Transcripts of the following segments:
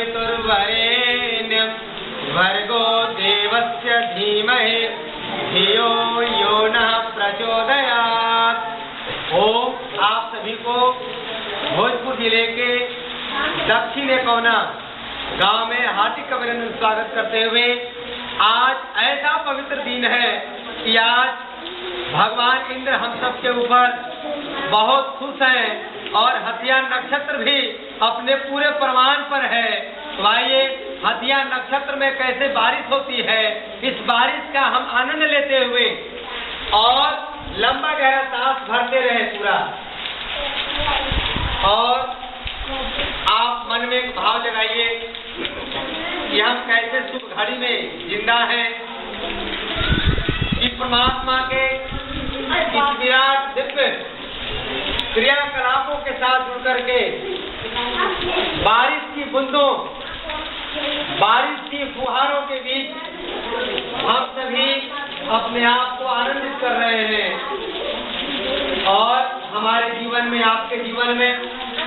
सवितुर्वरेण्यं भर्गो देवस्य धीमहि धियो यो नः प्रचोदयात्। ओम आप सभी को भोजपुर जिले के दक्षिण कोना गांव में हार्दिक अभिनंदन स्वागत करते हुए आज ऐसा पवित्र दिन है कि आज भगवान इंद्र हम सब के ऊपर बहुत खुश हैं और हथिया नक्षत्र भी अपने पूरे प्रमाण पर है। तो आइए हथिया नक्षत्र में कैसे बारिश होती है इस बारिश का हम आनंद लेते हुए और लंबा गहरा सांस भरते रहे पूरा, और आप मन में एक भाव जगाइए कि हम कैसे शुभ घड़ी में जिंदा हैं, कि परमात्मा के इस विराट दिव्य क्रियाकलापों के साथ जुड़ करके बारिश की बूंदों, बारिश की फुहारों के बीच हम सभी अपने आप को आनंदित कर रहे हैं। और हमारे जीवन में, आपके जीवन में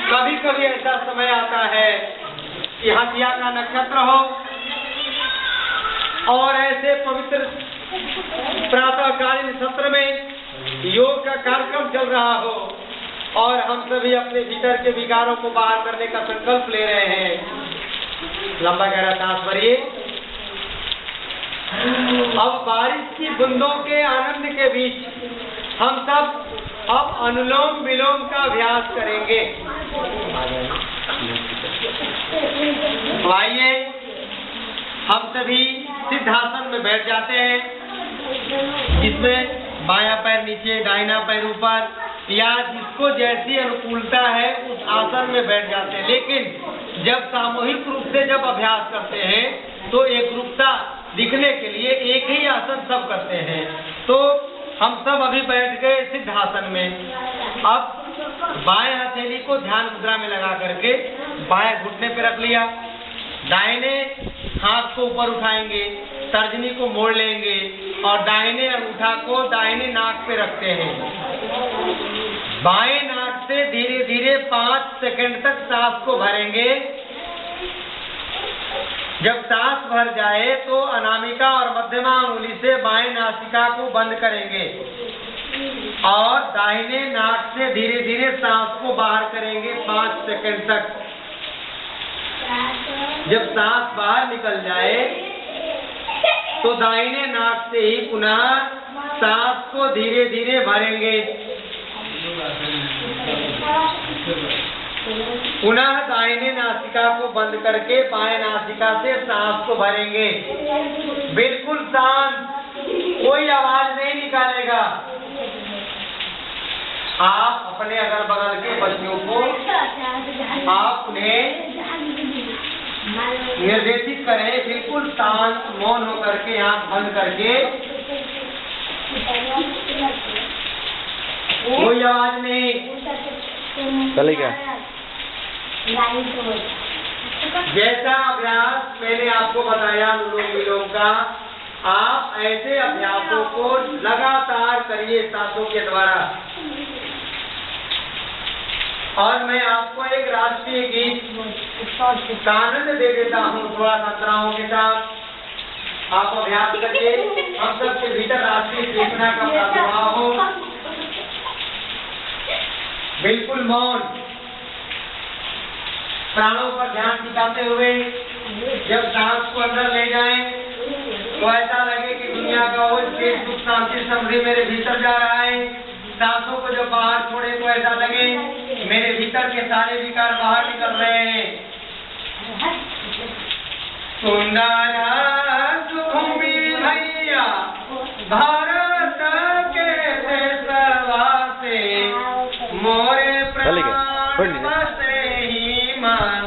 कभी कभी ऐसा समय आता है कि हथिया का नक्षत्र हो और ऐसे पवित्र प्रातःकालीन सत्र में योग का कार्यक्रम चल रहा हो और हम सभी अपने भीतर के विकारों को बाहर करने का संकल्प ले रहे हैं। लंबा गहरा सांस भरिए। अब बारिश की बूंदों के आनंद के बीच हम सब अब अनुलोम विलोम का अभ्यास करेंगे। आइए हम सभी सिद्धासन में बैठ जाते हैं, जिसमें बायां पैर नीचे, दाहिना पैर ऊपर, या जिसको जैसी अनुकूलता है उस आसन में बैठ जाते हैं। लेकिन जब सामूहिक रूप से जब अभ्यास करते हैं तो एक रूपता दिखने के लिए एक ही आसन सब करते हैं। तो हम सब अभी बैठ गए सिद्धासन में। अब बाएं हथेली को ध्यान मुद्रा में लगा करके बाएं घुटने पे रख लिया, दाहिने हाथ को ऊपर उठाएंगे, तर्जनी को मोड़ लेंगे और दाहिने अंगूठा को दाहिने नाक पे रखते हैं। बाएं नाक से धीरे धीरे 5 सेकंड तक सांस को भरेंगे। जब सांस भर जाए तो अनामिका और मध्यमा अंगुली से बाएं नासिका को बंद करेंगे और दाहिने नाक से धीरे धीरे सांस को बाहर करेंगे 5 सेकंड तक। जब सांस बाहर निकल जाए तो दाहिने नाक से ही पुनः सांस को धीरे धीरे भरेंगे। पुनः दाहिने नासिका को बंद करके बाएं नासिका से सांस को भरेंगे। बिल्कुल शांत, कोई आवाज नहीं निकालेगा। आप अपने अगल बगल के बच्चों को आप उन्हें निर्देशित करें, बिल्कुल शांत मौन होकर के आंख बंद करके, कोई आवाज नहीं चलेगा। जैसा अभ्यास मैंने आपको बताया अनुलोम विलोम का, आप ऐसे अभ्यासों को लगातार करिए सांसों के द्वारा। और मैं आपको एक राष्ट्रीय गीत का आनंद दे देता हूँ थोड़ा संतराओं के साथ। आप अभ्यास करिए, हम सबके भीतर राष्ट्रीय चेतना का प्रादुर्भाव हो। बिल्कुल मौन, प्राणों पर ध्यान टिकाते हुए जब सांस को अंदर ले जाएं तो ऐसा लगे कि दुनिया का वो सुख शांति समृद्धि मेरे भीतर जा रहा है। सांसों को जब बाहर छोड़े तो ऐसा लगे मेरे भीतर के सारे विकार बाहर निकल रहे हैं। सुंदर भूमि भैया भारत के देशवा से मोरे प्राण बसे ही मन